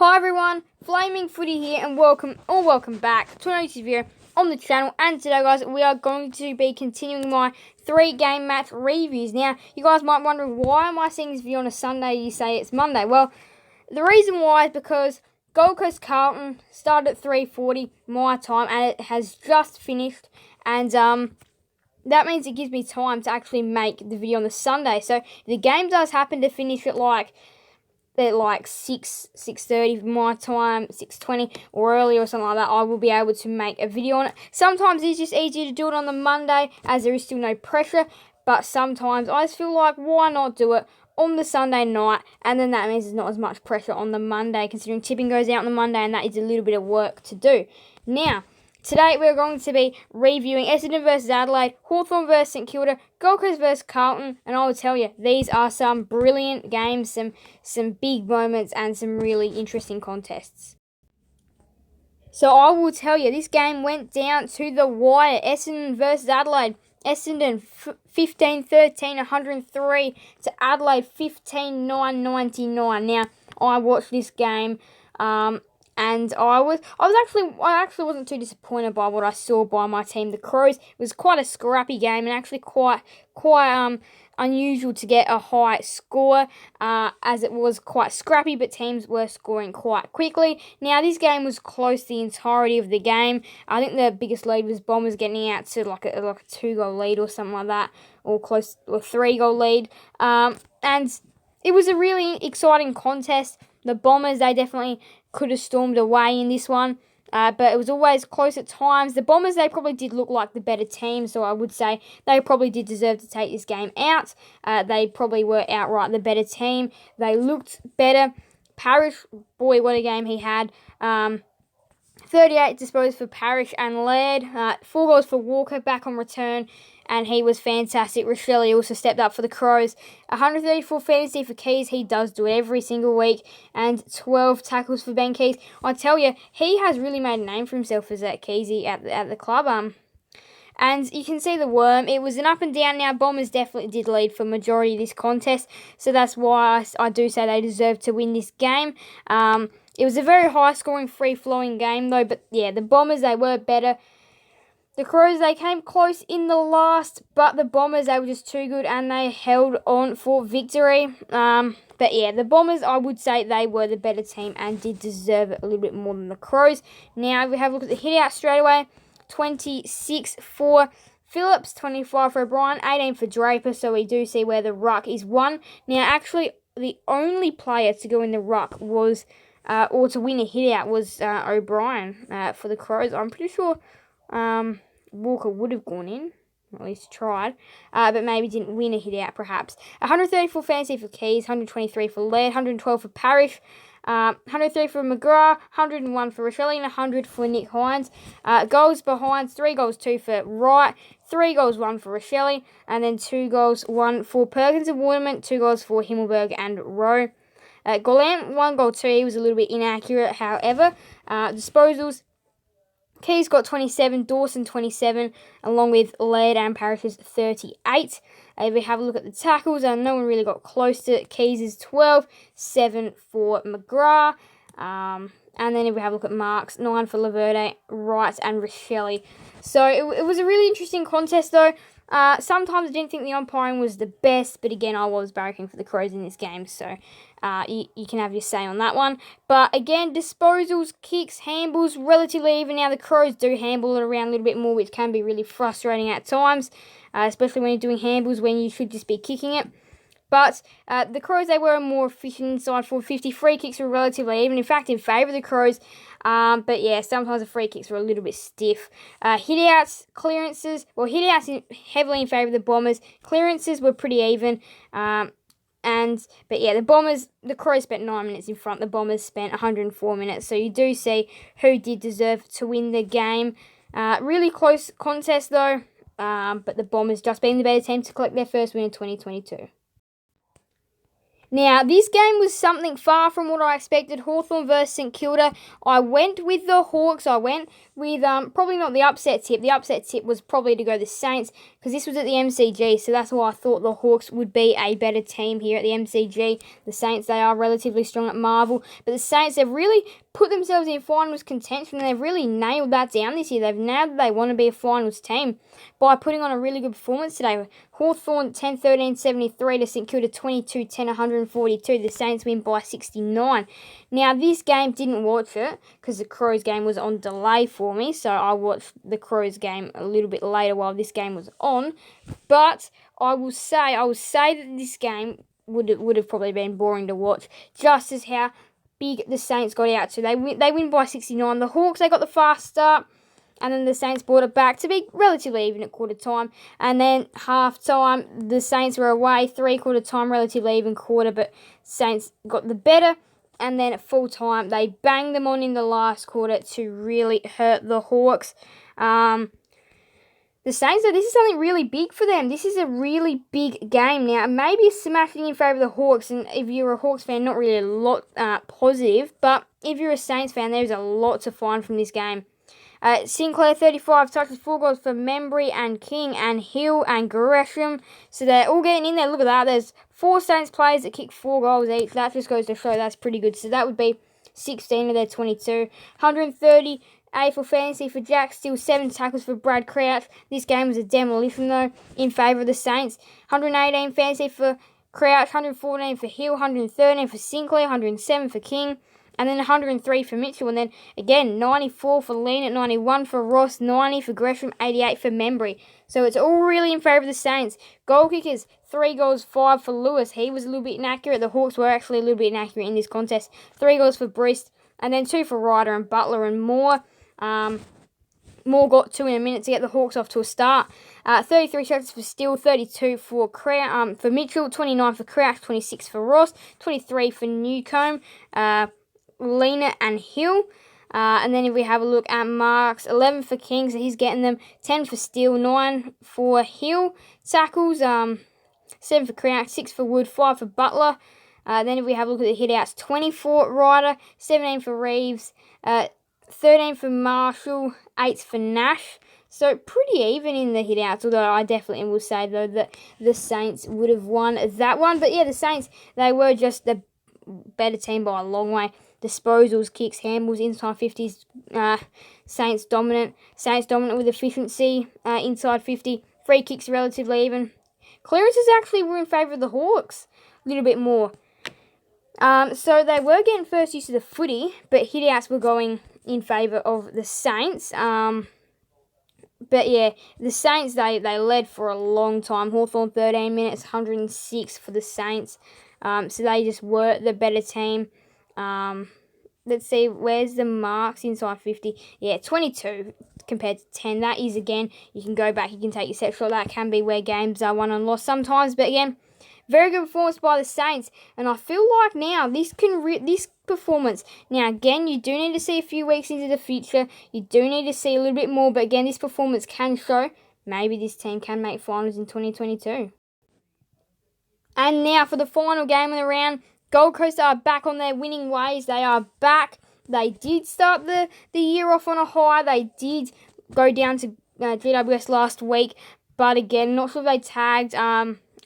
Hi everyone, Flaming Footy here and welcome back to another video on the channel. And today guys, we are going to be continuing my 3-game match reviews. Now, you guys might wonder, why am I seeing this video on a Sunday? You say it's Monday. Well, the reason why is because Gold Coast Carlton started at 3:40 my time and it has just finished. And that means it gives me time to actually make the video on the Sunday. So if the game does happen to finish at like 6:30 my time, 6:20 or earlier or something like that, I will be able to make a video on it. Sometimes it's just easier to do it on the Monday as there is still no pressure, but sometimes I just feel like, why not do it on the Sunday night, and then that means there's not as much pressure on the Monday, considering tipping goes out on the Monday and that is a little bit of work to do. Now, today we're going to be reviewing Essendon VS Adelaide, Hawthorn VS St Kilda, Gold Coast VS Carlton, and I will tell you, these are some brilliant games, some big moments, and some really interesting contests. So I will tell you, this game went down to the wire. Essendon VS Adelaide. Essendon 15-13, 103 to Adelaide 15-9, 99. Now, I watched this game, and I actually wasn't too disappointed by what I saw by my team, the Crows. It was quite a scrappy game and actually quite unusual to get a high score, as it was quite scrappy, but teams were scoring quite quickly. Now, this game was close the entirety of the game. I think the biggest lead was Bombers getting out to like a 2-goal lead or something like that, or 3-goal lead. And it was a really exciting contest. The Bombers, they definitely could have stormed away in this one, but it was always close at times. The Bombers, they probably did look like the better team, so I would say they probably did deserve to take this game out. They probably were outright the better team. They looked better. Parrish, boy, what a game he had. 38 disposed for Parrish and Laird. 4 goals for Walker back on return, and he was fantastic. Rochelle also stepped up for the Crows. 134 fantasy for Keys. He does do it every single week. And 12 tackles for Ben Keys. I tell you, he has really made a name for himself as that Keysy at the club. And you can see the worm. It was an up and down. Now, Bombers definitely did lead for majority of this contest, so that's why I do say they deserve to win this game. It was a very high-scoring, free-flowing game, though. But, yeah, the Bombers, they were better. The Crows, they came close in the last, but the Bombers, they were just too good, and they held on for victory. But, yeah, the Bombers, I would say they were the better team and did deserve it a little bit more than the Crows. Now, we have a look at the hit-out straight away. 26 for Phillips, 25 for O'Brien, 18 for Draper, so we do see where the ruck is won. Now, actually, the only player to go in the ruck was... or to win a hit-out was O'Brien for the Crows. I'm pretty sure Walker would have gone in, or at least tried, but maybe didn't win a hit-out perhaps. 134 fantasy for Keys, 123 for Laird, 112 for Parrish, 103 for McGrath, 101 for Rochelle, and 100 for Nick Hines. Goals behind, 3 goals, 2 for Wright, 3 goals, 1 for Rochelle, and then 2 goals, 1 for Perkins and Waterman, 2 goals for Himmelberg and Rowe. Golan, 1 goal, 2. He was a little bit inaccurate, however. Disposals, Keys got 27, Dawson 27, along with Laird and Parrish's 38. If we have a look at the tackles, no one really got close to it. Keys' 12, 7 for McGrath. And then if we have a look at marks, 9 for Laverde, Wright and Rochelle. So it was a really interesting contest, though. Sometimes I didn't think the umpiring was the best, but again, I was barracking for the Crows in this game, so you can have your say on that one. But again, disposals, kicks, handballs, relatively even. Now, the Crows do handball it around a little bit more, which can be really frustrating at times, especially when you're doing handballs when you should just be kicking it. But the Crows, they were a more efficient inside forward 50. Free kicks were relatively even, in fact, in favour of the Crows. But yeah, sometimes the free kicks were a little bit stiff. Hit-outs, clearances, hit-outs heavily in favour of the Bombers. Clearances were pretty even. But yeah, the Crows spent 9 minutes in front. The Bombers spent 104 minutes. So you do see who did deserve to win the game. Really close contest, though. But the Bombers just being the better team to collect their first win in 2022. Now, this game was something far from what I expected. Hawthorn versus St Kilda. I went with the Hawks. I went with probably not the upset tip. The upset tip was probably to go the Saints because this was at the MCG. So that's why I thought the Hawks would be a better team here at the MCG. The Saints, they are relatively strong at Marvel. But the Saints have really put themselves in finals contention and they've really nailed that down this year. They've nailed that they want to be a finals team by putting on a really good performance today. Hawthorn 10-13-73 to St Kilda 22-10-142. The Saints win by 69. Now, this game, didn't watch it because the Crows game was on delay for me, so I watched the Crows game a little bit later while this game was on. But I will say that this game would have probably been boring to watch, just as how big the Saints got out to. They win by 69. The Hawks, they got the fast start. And then the Saints brought it back to be relatively even at quarter time. And then half time, the Saints were away. 3/4 time, relatively even quarter, but Saints got the better. And then at full time, they banged them on in the last quarter to really hurt the Hawks. The Saints, though, this is something really big for them. This is a really big game. Now, maybe it's smashing in favour of the Hawks. And if you're a Hawks fan, not really a lot positive. But if you're a Saints fan, there's a lot to find from this game. Sinclair 35 touches, 4 goals for Membry and King and Hill and Gresham. So they're all getting in there. Look at that. There's 4 Saints players that kick 4 goals each. That just goes to show that's pretty good. So that would be 16 of their 22. 130 AFL fantasy for Jack Steele, 7 tackles for Brad Crouch. This game was a demolition though in favour of the Saints. 118 fantasy for Crouch, 114 for Hill, 113 for Sinclair, 107 for King. And then 103 for Mitchell. And then, again, 94 for Lean, 91 for Ross, 90 for Gresham, 88 for Membry. So it's all really in favour of the Saints. Goal kickers, 3 goals, 5 for Lewis. He was a little bit inaccurate. The Hawks were actually a little bit inaccurate in this contest. 3 goals for Breast. And then 2 for Ryder and Butler and Moore. Moore got 2 in a minute to get the Hawks off to a start. 33 shots for Steele, 32 for Mitchell, 29 for Crouch, 26 for Ross, 23 for Newcombe. Lena and Hill. And then if we have a look at marks, 11 for King, so he's getting them. 10 for Steele, 9 for Hill. Tackles, 7 for Crouch, 6 for Wood, 5 for Butler. Then if we have a look at the hit-outs, 20 for Ryder, 17 for Reeves, 13 for Marshall, 8 for Nash. So pretty even in the hit-outs, although I definitely will say, though, that the Saints would have won that one. But yeah, the Saints, they were just the better team by a long way. Disposals, kicks, handballs, inside 50s, Saints dominant. Saints dominant with efficiency, inside 50. Free kicks relatively even. Clearances actually were in favour of the Hawks a little bit more. So they were getting first use of the footy, but hit-outs were going in favour of the Saints. But yeah, the Saints, they led for a long time. Hawthorn 13 minutes, 106 for the Saints. So they just were the better team. Let's see, where's the marks inside 50? Yeah, 22 compared to 10. That is, again, you can go back, you can take your set shot. That can be where games are won and lost sometimes. But again, very good performance by the Saints. And I feel like now this performance, now again, you do need to see a few weeks into the future. You do need to see a little bit more. But again, this performance can show maybe this team can make finals in 2022. And now for the final game of the round, Gold Coast are back on their winning ways. They are back. They did start the year off on a high. They did go down to GWS last week. But again, not sure if they tagged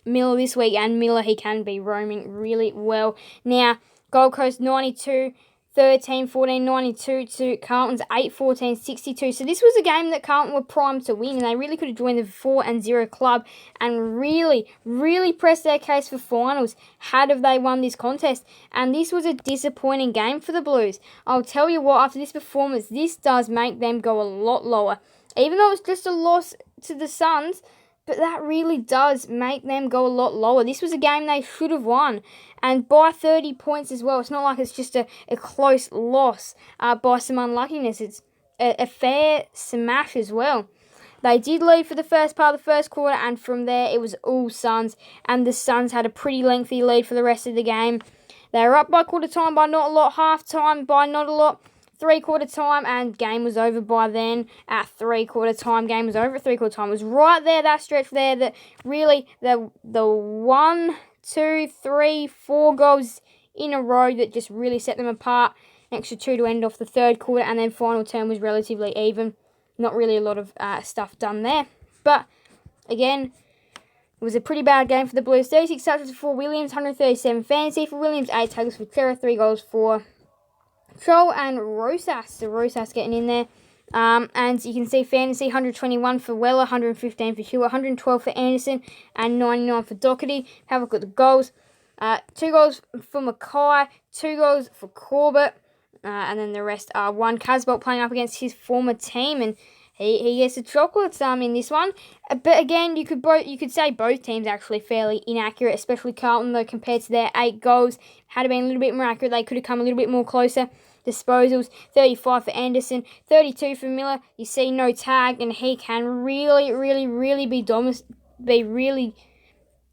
Miller this week. And Miller, he can be roaming really well. Now, Gold Coast 92, 13, 14, 92 to Carlton's 8, 14, 62. So this was a game that Carlton were primed to win, and they really could have joined the 4-0 club and really, really pressed their case for finals had they won this contest. And this was a disappointing game for the Blues. I'll tell you what, after this performance, this does make them go a lot lower. Even though it's just a loss to the Suns, but that really does make them go a lot lower. This was a game they should have won. And by 30 points as well. It's not like it's just a close loss by some unluckiness. It's a fair smash as well. They did lead for the first part of the first quarter. And from there, it was all Suns. And the Suns had a pretty lengthy lead for the rest of the game. They were up by quarter time by not a lot. Half time by not a lot. 3/4 time, and game was over by then. At 3/4 time, game was over at 3/4 time. It was right there, that stretch there, that really the one 2, 3, 4 goals in a row that just really set them apart. An extra 2 to end off the third quarter, and then final term was relatively even. Not really a lot of stuff done there. But, again, it was a pretty bad game for the Blues. 36 touches for Williams, 137 fantasy for Williams, 8 tackles for Chera, 3 goals for Troll and Rosas. So Rosas getting in there. And you can see fantasy, 121 for Weller, 115 for Hewitt, 112 for Anderson, and 99 for Doherty. Have a look at the goals. 2 goals for Mackay, 2 goals for Corbett, and then the rest are 1. Casbolt playing up against his former team, and he gets the chocolates in this one. But again, you could say both teams actually fairly inaccurate, especially Carlton, though, compared to their 8 goals. Had it been a little bit more accurate, they could have come a little bit more closer. Disposals, 35 for Anderson, 32 for Miller. You see no tag, and he can really be really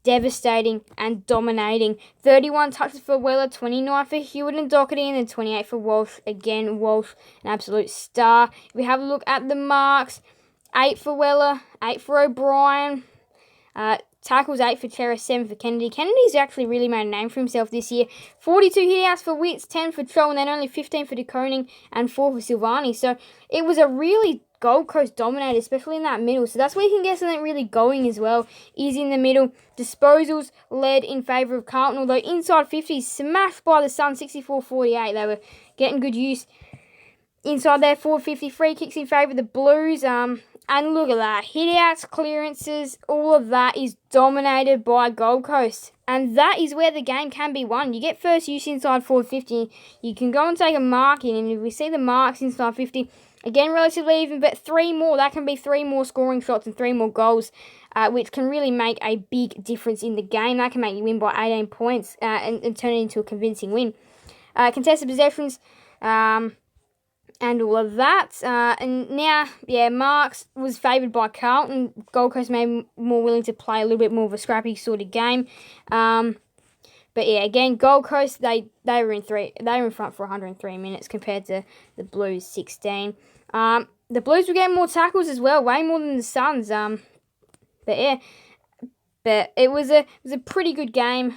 devastating and dominating. 31 touches for Weller, 29 for Hewitt and Doherty, and then 28 for Walsh. Again, Walsh, an absolute star. If we have a look at the marks, 8 for Weller, 8 for O'Brien. Tackles, 8 for Chera, 7 for Kennedy. Kennedy's actually really made a name for himself this year. 42 hitouts for Witts, 10 for Troll, and then only 15 for De Koning and 4 for Silvani. So it was a really Gold Coast dominated, especially in that middle. So that's where you can get something really going as well, is in the middle. Disposals led in favour of Carlton, although inside 50s smashed by the Suns, 64-48. They were getting good use inside there. 450 free kicks in favour of the Blues. And look at that. Hitouts, clearances, all of that is dominated by Gold Coast. And that is where the game can be won. You get first use inside 450. You can go and take a mark in. And if we see the marks inside 50, again, relatively even, but 3 more. That can be 3 more scoring shots and 3 more goals, which can really make a big difference in the game. That can make you win by 18 points and turn it into a convincing win. Contested possessions, and all of that. And now, Marks was favoured by Carlton. Gold Coast made more willing to play a little bit more of a scrappy sort of game. But yeah, again, Gold Coast, they were in front for 103 minutes compared to the Blues 16. The Blues were getting more tackles as well, way more than the Suns. But it was a pretty good game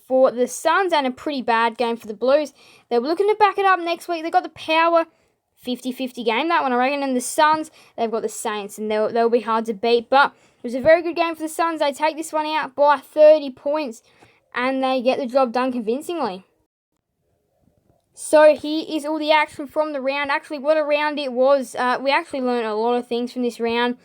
for the Suns and a pretty bad game for the Blues. They were looking to back it up next week. They got the Power 50-50 game, that one, I reckon. And the Suns, they've got the Saints, and they'll be hard to beat. But it was a very good game for the Suns. They take this one out by 30 points, and they get the job done convincingly. So here is all the action from the round. Actually, what a round it was. We actually learned a lot of things from this round.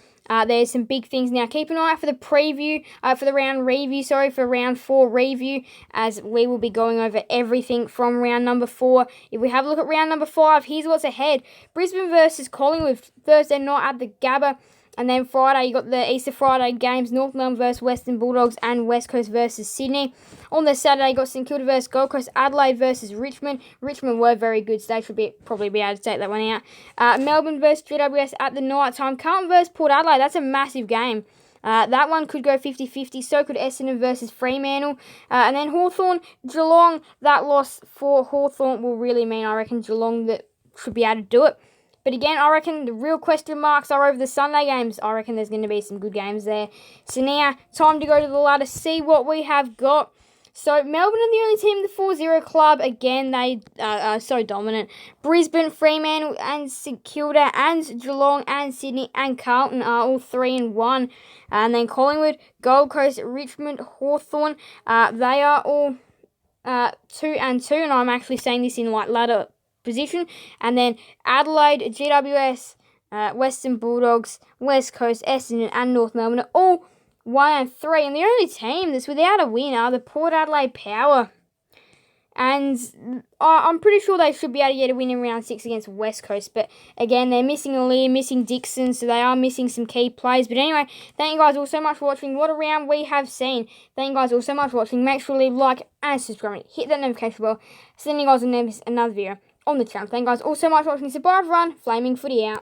There's some big things now. Keep an eye out for the preview, for the round review, for round 4 review, as we will be going over everything from round number 4. If we have a look at round number 5, here's what's ahead. Brisbane versus Collingwood, Thursday night at the Gabba. And then Friday, you got the Easter Friday games, North Melbourne versus Western Bulldogs and West Coast versus Sydney. On the Saturday, you got St Kilda versus Gold Coast, Adelaide versus Richmond. Richmond were very good, so they should probably be able to take that one out. Melbourne versus GWS at the night time. Carlton versus Port Adelaide, that's a massive game. That one could go 50-50, so could Essendon versus Fremantle. And then Hawthorn, Geelong, that loss for Hawthorn will really mean, I reckon, Geelong that should be able to do it. But again, I reckon the real question marks are over the Sunday games. I reckon there's going to be some good games there. So now, time to go to the ladder, see what we have got. So Melbourne are the only team in the 4-0 club. Again, they are so dominant. Brisbane, Fremantle and St Kilda and Geelong and Sydney and Carlton are all 3-1. And then Collingwood, Gold Coast, Richmond, Hawthorn, they are all 2-2. And I'm actually saying this in ladder position. And then Adelaide, GWS, Western Bulldogs, West Coast, Essendon and North Melbourne are all 1-3. And the only team that's without a win are the Port Adelaide Power. And I'm pretty sure they should be able to get a win in round 6 against West Coast. But again, they're missing Aaliyah, missing Dixon, so they are missing some key players. But anyway, thank you guys all so much for watching. What a round we have seen. Thank you guys all so much for watching. Make sure to leave a like and subscribe. Hit that notification bell so then you guys will never miss another video on the channel. Thank you guys all so much for watching. So bye everyone. Flaming Footy out.